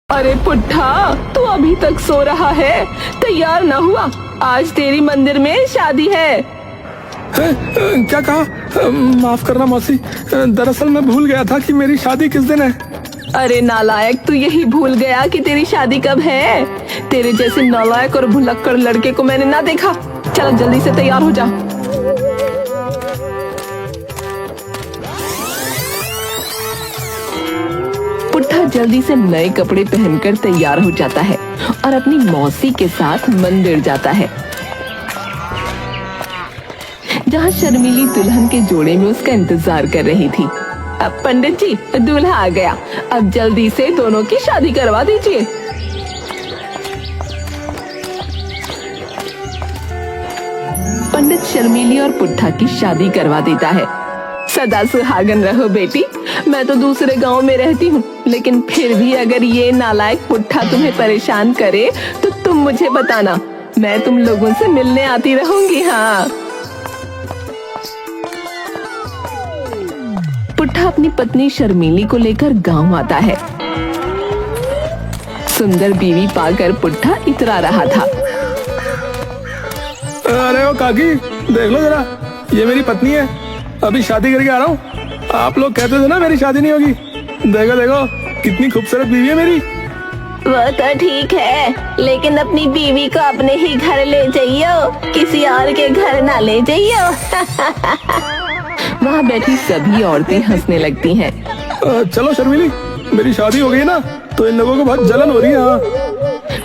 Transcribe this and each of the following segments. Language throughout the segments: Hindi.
अरे पुट्ठा, तू अभी तक सो रहा है? तैयार ना हुआ? आज तेरी मंदिर में शादी है। क्या कहा? माफ करना मौसी, दरअसल मैं भूल गया था कि मेरी शादी किस दिन है। अरे नालायक, तू यही भूल गया कि तेरी शादी कब है? तेरे जैसे नालायक और भुलक्कड़ लड़के को मैंने ना देखा। चल जल्दी से तैयार हो जा। पुट्ठा जल्दी से नए कपड़े पहनकर तैयार हो जाता है और अपनी मौसी के साथ मंदिर जाता है, जहाँ शर्मीली दुल्हन के जोड़े में उसका इंतजार कर रही थी। अब पंडित जी, दूल्हा आ गया, अब जल्दी से दोनों की शादी करवा दीजिए। पंडित शर्मीली और पुट्ठा की शादी करवा देता है। सदा सुहागन रहो बेटी। मैं तो दूसरे गांव में रहती हूँ, लेकिन फिर भी अगर ये नालायक पुट्ठा तुम्हें परेशान करे तो तुम मुझे बताना, मैं तुम लोगों से मिलने आती रहूंगी। हाँ। पुट्ठा अपनी पत्नी शर्मीली को लेकर गांव आता है। सुंदर बीवी पाकर पुट्ठा इतरा रहा था। अरे ओ काकी, देख लो जरा, ये मेरी पत्नी है। अभी शादी करके आ रहा हूँ। आप लोग कहते थे ना मेरी शादी नहीं होगी। देखो देखो कितनी खूबसूरत बीवी है मेरी। वो तो ठीक है, लेकिन अपनी बीवी को अपने ही घर ले जाइयो, किसी और के घर ना ले जाइयो। वहाँ बैठी सभी औरतें हंसने लगती हैं। चलो शर्मीली, मेरी शादी हो गई ना, तो इन लोगों को बहुत जलन हो रही है। हाँ।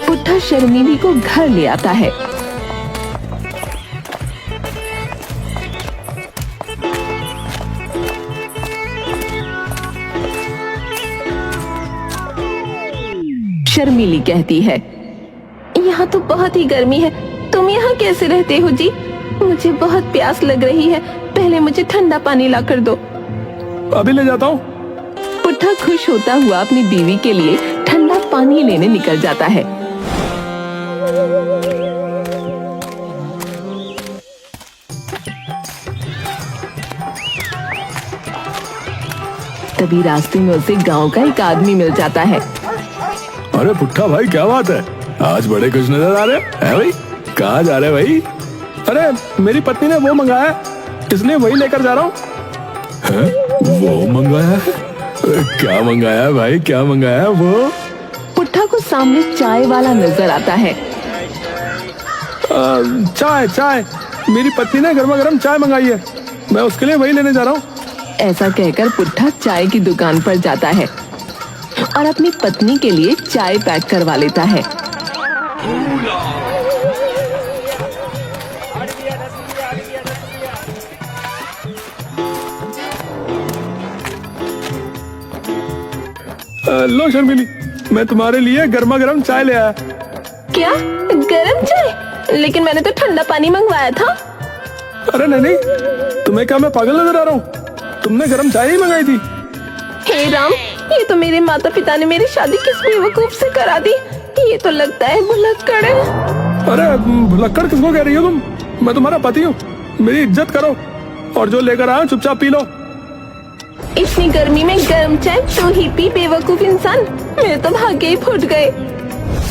पुट्ठा शर्मीली को घर ले आता है। शर्मीली कहती है, यहाँ तो बहुत ही गर्मी है, तुम यहाँ कैसे रहते हो जी? मुझे बहुत प्यास लग रही है, पहले मुझे ठंडा पानी ला कर दो। अभी ले जाता हूँ। पुट्ठा खुश होता हुआ अपनी बीवी के लिए ठंडा पानी लेने निकल जाता है। तभी रास्ते में उसे गांव का एक आदमी मिल जाता है। अरे पुट्ठा भाई, क्या बात है, आज बड़े खुश नजर आ रहे हैं भाई। कहाँ जा रहे भाई? अरे मेरी पत्नी ने वो मंगाया, इसलिए वही लेकर जा रहा हूँ। वो मंगाया? क्या मंगाया भाई, क्या मंगाया वो? पुट्ठा को सामने चाय वाला नजर आता है। चाय चाय, मेरी पत्नी ने गर्मा गर्म चाय मंगाई है, मैं उसके लिए वही लेने जा रहा हूँ। ऐसा कहकर पुट्ठा चाय की दुकान पर जाता है और अपनी पत्नी के लिए चाय पैक करवा लेता है। लो शर्मिली, मैं तुम्हारे लिए गर्मा गर्म चाय ले आया। क्या गरम चाय? लेकिन मैंने तो ठंडा पानी मंगवाया था। अरे नहीं नहीं, तुम्हें क्या मैं पागल नजर आ रहा हूँ? तुमने गर्म चाय ही मंगाई थी। हे राम, ये तो मेरे माता पिता ने मेरी शादी किस बेवकूफ से करा दी। ये तो लगता है भुलक्कड़ है। अरे भुलक्कड़ किसको कह रही हो तुम? मैं तुम्हारा पति हूँ, मेरी इज्जत करो और जो लेकर आया चुपचाप पी लो। इतनी गर्मी में गर्म चाय तू ही पी, बेवकूफ इंसान। मेरे तो भाग्य ही फूट गए।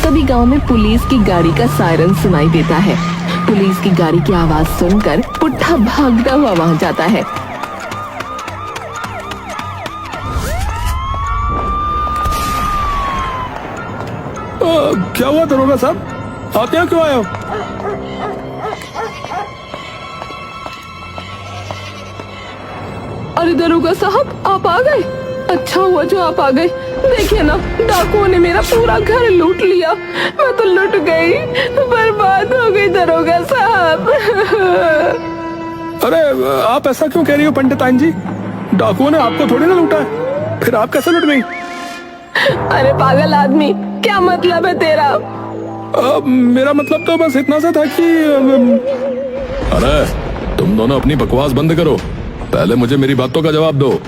तभी गांव में पुलिस की गाड़ी का सायरन सुनाई देता है। पुलिस की गाड़ी की आवाज सुनकर पुट्ठा भागता हुआ वहां जाता है। क्या हुआ दरोगा साहब, आप यहाँ क्यों आए हो? अरे दरोगा साहब, आप आ गए? अच्छा हुआ जो आप आ गए। देखिए ना, डाकुओं ने मेरा पूरा घर लूट लिया। मैं तो लुट गई, बर्बाद हो गई दरोगा साहब। अरे आप ऐसा क्यों कह रही हो पंडिताइन जी? डाकुओं ने आपको थोड़ी ना लूटा है, फिर आप कैसे लुट गई? अरे पागल आदमी, क्या मतलब है तेरा? मेरा मतलब तो बस इतना सा था कि अरे तुम दोनों अपनी बकवास बंद करो, पहले मुझे मेरी बातों का जवाब दो।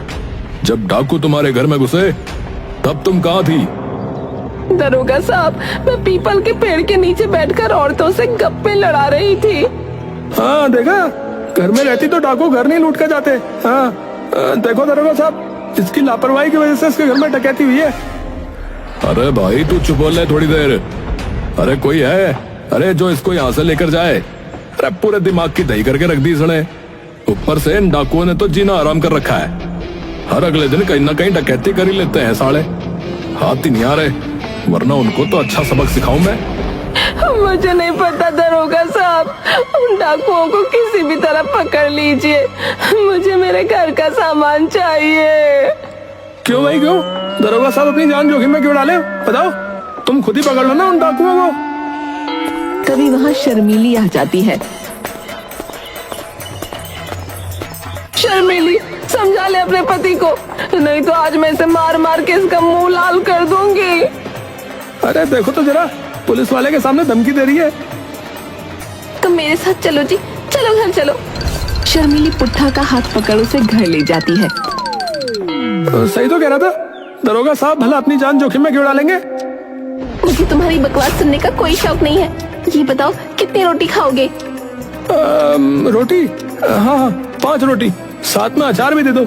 जब डाकू तुम्हारे घर में घुसे तब तुम कहाँ थी? दरोगा साहब, मैं पीपल के पेड़ के नीचे बैठकर औरतों से गप्पे लड़ा रही थी। हाँ देखा, घर में रहती तो डाकू घर नहीं लूट कर जाते। हाँ देखो दरोगा साहब, इसकी लापरवाही की वजह से इसके घर में डकैती हुई है। अरे भाई तू चुप बोल ले थोड़ी देर। अरे कोई है? अरे जो इसको यहाँ से लेकर जाए। अरे पूरे दिमाग की दही करके रख दी इसने। ऊपर से इन डाकुओं ने तो जीना आराम कर रखा है। हर अगले दिन कहीं ना कहीं डकैती कर ही लेते हैं साले। हाथ ही नहीं आ रहे, वरना उनको तो अच्छा सबक सिखाऊं मैं। मुझे नहीं पता दरोगा साहब, उन डाकुओं को किसी भी तरह पकड़ लीजिए, मुझे मेरे घर का सामान चाहिए। क्यों भाई क्यों? दरोगा साहब अपनी जान जोखिम में क्यों डाले? बताओ, तुम खुद ही पकड़ लो ना उन डाकुओं को। तभी वहाँ शर्मीली आ जाती है। शर्मीली, समझा ले अपने पति को, नहीं तो आज मैं इसे मार मार के इसका मुंह लाल कर दूंगी। अरे देखो तो जरा, पुलिस वाले के सामने धमकी दे रही है। तुम मेरे साथ चलो जी, चलो घर चलो। शर्मीली पुट्ठा का हाथ पकड़ उसे घर ले जाती है। सही तो कह रहा था, दरोगा साहब भला अपनी जान जोखिम में क्यों डालेंगे? मुझे तुम्हारी बकवास सुनने का कोई शौक नहीं है। ये बताओ कितनी रोटी खाओगे? रोटी? हाँ हाँ, 5 रोटी, साथ में अचार भी दे दो।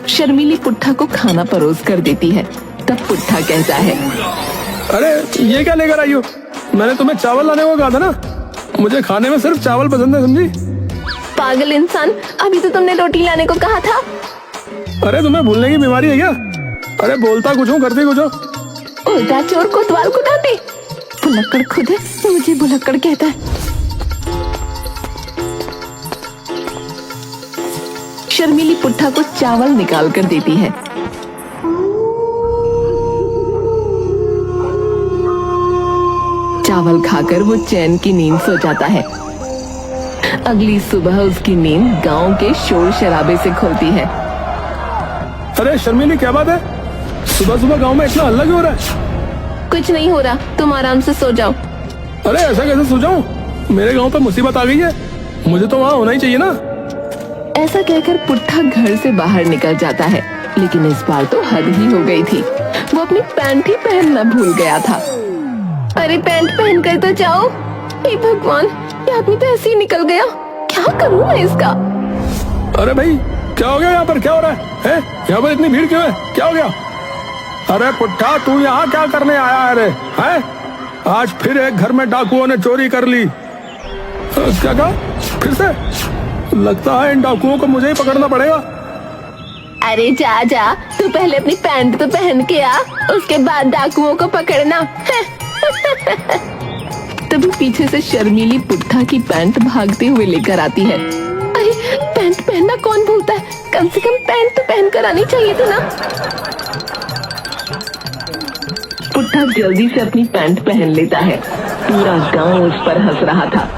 शर्मीली पुट्ठा को खाना परोस कर देती है। तब पुट्ठा कहता है, अरे ये क्या लेकर आई हो? मैंने तुम्हें चावल लाने को कहा था ना, मुझे खाने में सिर्फ चावल पसंद है, समझी? पागल इंसान, अभी तो तुमने रोटी लाने को कहा था। अरे तुम्हें भूलने की बीमारी है क्या? अरे बोलता कुछ हूँ करती कुछ हो। उल्टा चोर कोतवाल को डांटे। भुलक्कड़ खुद है, मुझे भुलक्कड़ कहता है। शर्मीली पुट्ठा को चावल निकाल कर देती है। चावल खाकर वो चैन की नींद सो जाता है। अगली सुबह उसकी नींद गांव के शोर शराबे से खुलती है। अरे शर्मीली, क्या बात है? सुबह सुबह गांव में इतना हल्ला क्यों हो रहा है? कुछ नहीं हो रहा, तुम आराम से सो जाओ। अरे ऐसा कैसे सो जाऊं? मेरे गांव पे मुसीबत आ गई है, मुझे तो वहाँ होना ही चाहिए ना। ऐसा कहकर पुट्ठा घर से बाहर निकल जाता है, लेकिन इस बार तो हद ही हो गई थी। वो अपनी पैंट ही पहनना भूल गया था। अरे पैंट पहन कर तो जाओ। हे भगवान, ये आदमी तो ऐसे ही निकल गया। क्या करूं मैं इसका? अरे भाई क्या हो गया? यहाँ पर क्या हो रहा है? यहाँ पर इतनी भीड़ क्यों है? क्या हो गया? अरे पुट्ठा, तू यहाँ क्या करने आया है? अरे है, आज फिर एक घर में डाकुओं ने चोरी कर ली। क्या कहा? फिर से? लगता है इन डाकुओं को मुझे ही पकड़ना पड़ेगा। अरे जा जा, तू पहले अपनी पैंट तो पहन के आ, उसके बाद डाकुओं को पकड़ना। तभी पीछे से शर्मीली पुट्ठा की पैंट भागते हुए लेकर आती है। अरे पैंट पहनना कौन भूलता है, कम से कम पैंट तो पहन कर आनी चाहिए थी ना। पुट्ठा जल्दी से अपनी पैंट पहन लेता है। पूरा गांव उस पर हंस रहा था।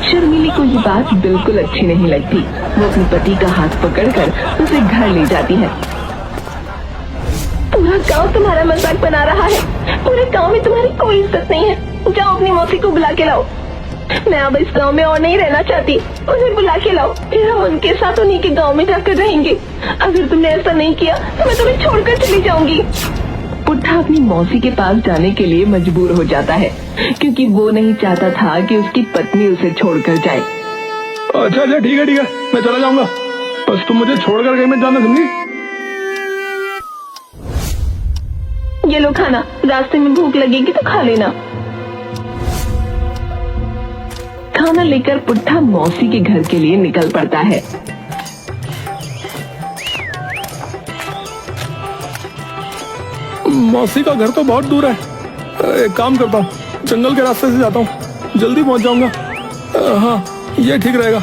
शर्मीली को ये बात बिल्कुल अच्छी नहीं लगती। वो अपने पति का हाथ पकड़कर उसे घर ले जाती है। पूरा गांव तुम्हारा मजाक बना रहा है, पूरे गांव में तुम्हारी कोई इज्जत नहीं है। जाओ अपनी मौसी को बुला के लाओ। मैं अब इस गांव में और नहीं रहना चाहती, उन्हें बुला के लाओ, फिर हम उनके साथ उन्हीं के गांव में जाकर रहेंगे। अगर तुमने ऐसा नहीं किया तो मैं तुम्हें छोड़कर चली जाऊंगी। पुट्ठा अपनी मौसी के पास जाने के लिए मजबूर हो जाता है, क्योंकि वो नहीं चाहता था कि उसकी पत्नी उसे छोड़कर जाए। अच्छा अच्छा, ठीक है, मैं चला जाऊंगा, बस तुम मुझे छोड़कर कहीं मत जाना, समझी? ये लो खाना, रास्ते में भूख लगेगी तो खा लेना। खाना लेकर पुट्ठा मौसी के घर के लिए निकल पड़ता है। मौसी का घर तो बहुत दूर है। एक काम करता हूँ, जंगल के रास्ते से जाता हूँ, जल्दी पहुंच जाऊंगा। हाँ, ये ठीक रहेगा।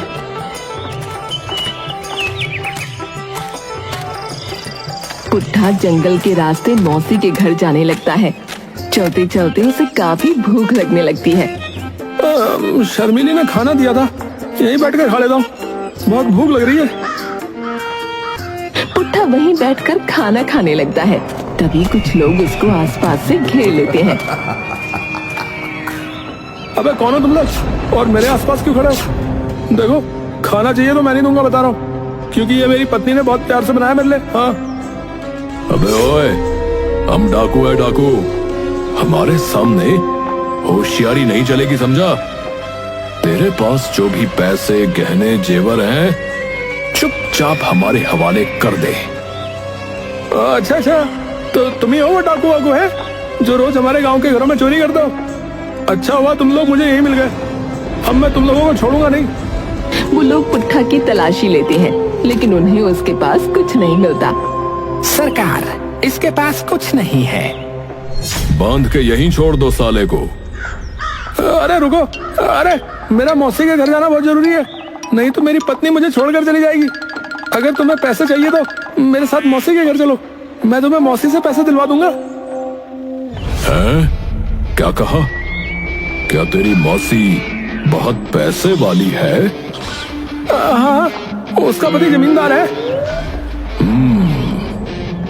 पुट्ठा जंगल के रास्ते मौसी के घर जाने लगता है। चलते चलते उसे काफी भूख लगने लगती है। शर्मीली ने खाना दिया था, यहीं बैठकर खा लेता हूँ, बहुत भूख लग रही है। पुट्ठा वहीं बैठकर खाना खाने लगता है। तभी कुछ लोग उसको आसपास से घेर लेते हैं। अबे कौन हो तुम लोग, और मेरे आसपास क्यों खड़े हो? देखो, खाना चाहिए तो मैं नहीं दूंगा, बता रहा हूँ, क्योंकि ये मेरी पत्नी ने बहुत प्यार से बनाया मेरे लिए। हाँ। अबे ओए, हम डाकू है, डाकू। हमारे सामने होशियारी नहीं चलेगी, समझा? तेरे पास जो भी पैसे गहने जेवर हैं, चुपचाप हमारे हवाले कर दे। अच्छा अच्छा, तो तुम ही हो वो डाकू वाकू है जो रोज हमारे गांव के घरों में चोरी करते हो? अच्छा हुआ तुम लोग मुझे यही मिल गए, अब मैं तुम लोगों को छोड़ूंगा नहीं। वो लोग पुट्ठा की तलाशी लेते हैं, लेकिन उन्हें उसके पास कुछ नहीं मिलता। सरकार, इसके पास कुछ नहीं है। बांध के यहीं छोड़ दो साले को। अरे रुको, अरे मेरा मौसी के घर जाना बहुत जरूरी है, नहीं तो मेरी पत्नी मुझे छोड़कर चली जाएगी। अगर तुम्हें पैसे चाहिए तो मेरे साथ मौसी के घर चलो, मैं तुम्हें मौसी से पैसे दिलवा दूंगा। हैं? क्या कहा? क्या तेरी मौसी बहुत पैसे वाली है? हाँ, उसका पति जमींदार है।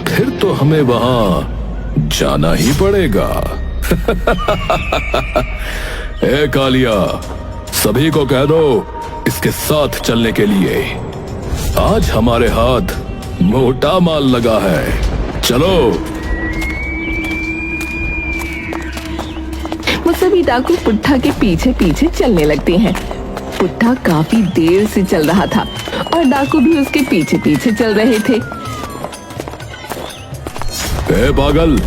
फिर तो हमें वहां जाना ही पड़ेगा। ए कालिया, सभी को कह दो इसके साथ चलने के लिए। आज हमारे हाथ मोटा माल लगा है, चलो। वो सभी डाकू पुट्ठा के पीछे पीछे चलने लगते हैं। पुट्ठा काफी देर से चल रहा था और डाकू भी उसके पीछे पीछे चल रहे थे। ए पागल,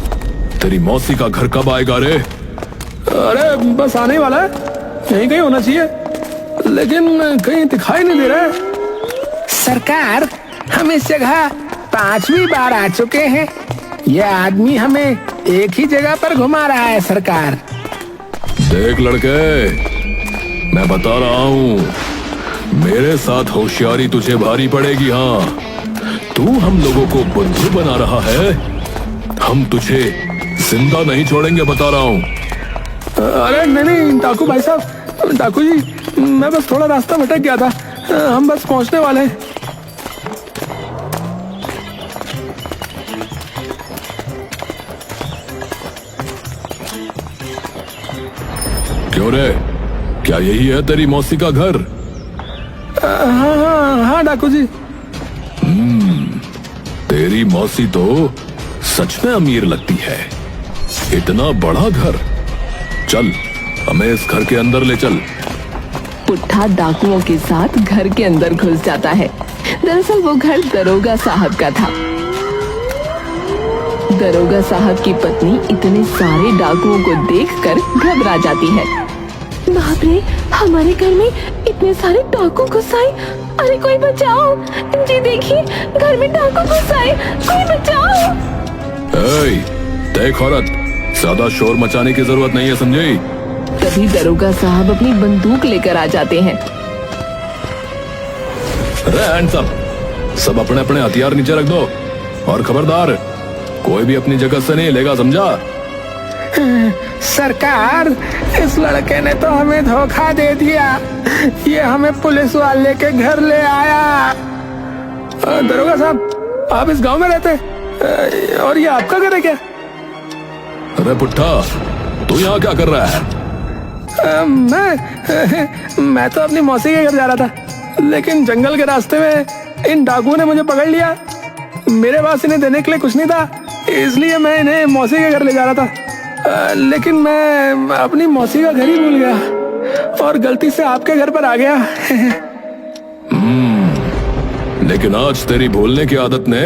तेरी मौसी का घर कब आएगा रे? अरे बस आने ही वाला है, यहीं कहीं होना चाहिए, लेकिन कहीं दिखाई नहीं दे रहा है। सरकार, हम इस जगह 5वीं बार आ चुके हैं। यह आदमी हमें एक ही जगह पर घुमा रहा है सरकार। देख लड़के, मैं बता रहा हूँ, मेरे साथ होशियारी तुझे भारी पड़ेगी। हाँ, तू हम लोगों को बुद्धू बना रहा है, हम तुझे जिंदा नहीं छोड़ेंगे, बता रहा हूँ। अरे नहीं डाकू भाई साहब, डाकू जी, मैं बस थोड़ा रास्ता भटक गया था, हम बस पहुंचने वाले हैं। क्यों रे, क्या यही है तेरी मौसी का घर? हाँ हाँ हाँ डाकू जी। तेरी मौसी तो सच में अमीर लगती है, इतना बड़ा घर। चल, हमें इस घर के अंदर ले चल। पुट्ठा डाकुओं के साथ घर के अंदर घुस जाता है। दरअसल वो घर दरोगा साहब का था। दरोगा साहब की पत्नी इतने सारे डाकुओं को देखकर घबरा जाती है। बाप रे, हमारे घर में इतने सारे डाकू घुस आए। अरे कोई बचाओ जी, देखिए घर में डाकू घुस आए, कोई बचाओ। देख औरत, ज्यादा शोर मचाने की जरूरत नहीं है, समझी? तभी दरोगा साहब अपनी बंदूक लेकर आ जाते हैं। अरे हैंड्स अप, सब अपने अपने हथियार नीचे रख दो, और खबरदार, कोई भी अपनी जगह से नहीं हिलेगा, समझा? सरकार, इस लड़के ने तो हमें धोखा दे दिया, ये हमें पुलिस वाले के घर ले आया। दरोगा साहब, आप इस गांव में रहते और ये आपका घर है क्या? अरे पुट्ठा, तू यहाँ क्या कर रहा है? मैं तो अपनी मौसी के घर जा रहा था, लेकिन जंगल के रास्ते में इन डाकुओं ने मुझे पकड़ लिया। मेरे पास इन्हें देने के लिए कुछ नहीं था, इसलिए मैं इन्हें मौसी के घर ले जा रहा था। लेकिन मैं अपनी मौसी का घर ही भूल गया और गलती से आपके घर पर आ गया। लेकिन आज तेरी भूलने की आदत ने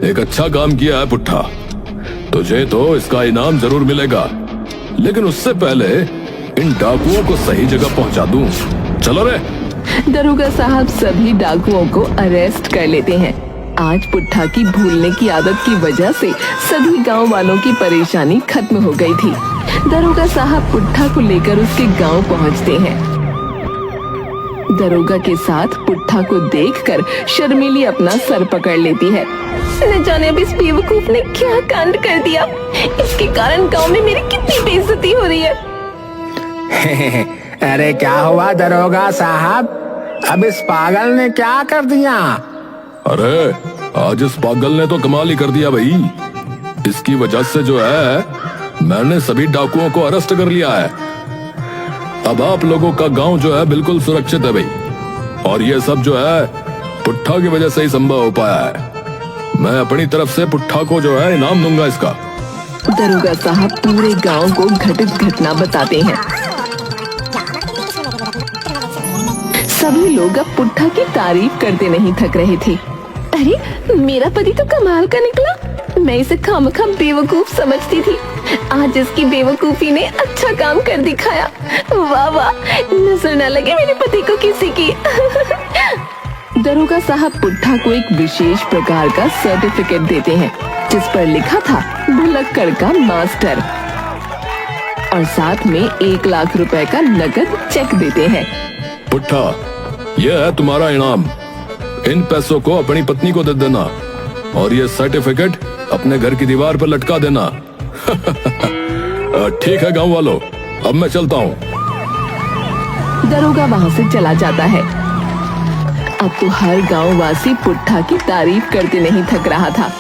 एक अच्छा काम किया है पुट्ठा। तुझे तो इसका इनाम जरूर मिलेगा, लेकिन उससे पहले इन डाकुओं को सही जगह पहुंचा दूं। चलो रे। दरोगा साहब सभी डाकुओं को अरेस्ट कर लेते हैं। आज पुट्ठा की भूलने की आदत की वजह से सभी गांव वालों की परेशानी खत्म हो गई थी। दरोगा साहब पुट्ठा को लेकर उसके गांव पहुंचते हैं। दरोगा के साथ पुट्ठा को देखकर शर्मीली अपना सर पकड़ लेती है। न जाने अब इस बेवकूफ ने क्या कांड कर दिया, इसके कारण गांव में मेरी कितनी बेइज्जती हो रही है। अरे क्या हुआ दरोगा साहब, अब इस पागल ने क्या कर दिया? अरे आज इस पागल ने तो कमाल ही कर दिया भाई। इसकी वजह से जो है, मैंने सभी डाकुओं को अरेस्ट कर लिया है। अब आप लोगों का गांव जो है बिल्कुल सुरक्षित है भाई, और ये सब जो है पुट्ठा की वजह से ही संभव हो पाया है। मैं अपनी तरफ से पुट्ठा को जो है इनाम दूंगा इसका। दरोगा साहब पूरे गांव को घटित घटना बताते हैं। सभी लोग अब पुट्ठा की तारीफ करते नहीं थक रहे थे। अरे मेरा पति तो कमाल का निकला, मैं इसे खामखा बेवकूफ समझती थी, आज इसकी बेवकूफी ने अच्छा काम कर दिखाया। वाह वाह, नजर न लगे मेरे पति को किसी की। दरोगा साहब पुट्ठा को एक विशेष प्रकार का सर्टिफिकेट देते हैं जिस पर लिखा था भुलक्कड़ का मास्टर, और साथ में 1 लाख रुपए का नकद चेक देते हैं। पुट्ठा, यह है तुम्हारा इनाम। इन पैसों को अपनी पत्नी को दे देना और ये सर्टिफिकेट अपने घर की दीवार पर लटका देना। ठीक है गांव वालों, अब मैं चलता हूँ। दरोगा वहाँ से चला जाता है। अब तो हर गांव वासी पुट्ठा की तारीफ करते नहीं थक रहा था।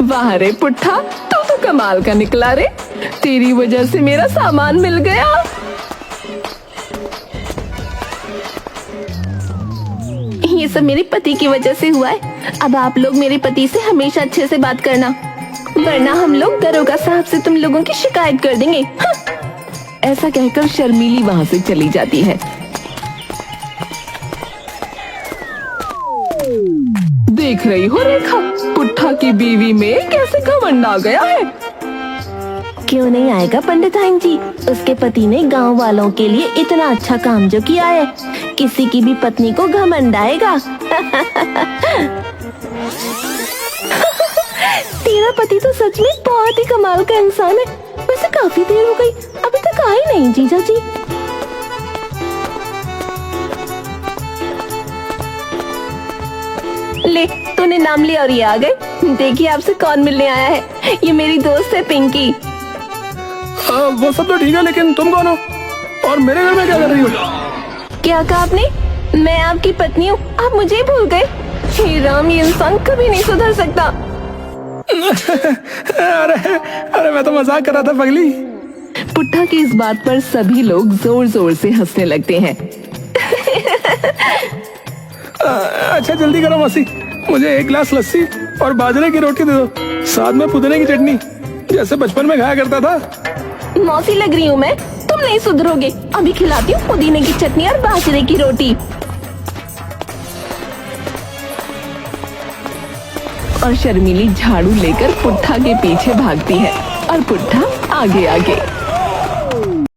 वाह रे पुट्ठा, तू तो कमाल का निकला रे, तेरी वजह से मेरा सामान मिल गया। ये सब मेरे पति की वजह से हुआ है। अब आप लोग मेरे पति से हमेशा अच्छे से बात करना, वरना हम लोग दरोगा साहब से तुम लोगों की शिकायत कर देंगे। हाँ। ऐसा कहकर शर्मीली वहाँ से चली जाती है। देख रही हो रेखा, पुट्ठा की बीवी में कैसे घमंड आ गया है। क्यों नहीं आएगा पंडिताइन जी, उसके पति ने गांव वालों के लिए इतना अच्छा काम जो किया है, किसी की भी पत्नी को घमंड आएगा। तेरा पति तो सच में बहुत ही कमाल का इंसान है। वैसे काफी देर हो गई, अभी तक आए नहीं जीजा जी। ले, तूने नाम लिया और ये आ गए। देखिए आपसे कौन मिलने आया है, ये मेरी दोस्त है पिंकी। वो सब तो ठीक है, लेकिन तुम कौन हो और मेरे घर में क्या कर रही हो? क्या कहा आपने? मैं आपकी पत्नी हूँ, आप मुझे ही भूल गए। हे राम, ये इंसान कभी नहीं सुधर सकता। अरे मैं तो मजाक कर रहा था पगली। पुट्ठा की इस बात पर सभी लोग जोर जोर से हंसने लगते हैं। अच्छा जल्दी करो मौसी, मुझे 1 गिलास लस्सी और बाजरे की रोटी दे दो, साथ में पुदीने की चटनी, जैसे बचपन में खाया करता था। मौसी लग रही हूँ मैं, तुम नहीं सुधरोगे। अभी खिलाती हूँ पुदीने की चटनी और बाजरे की रोटी। और शर्मीली झाड़ू लेकर पुट्ठा के पीछे भागती है और पुट्ठा आगे आगे।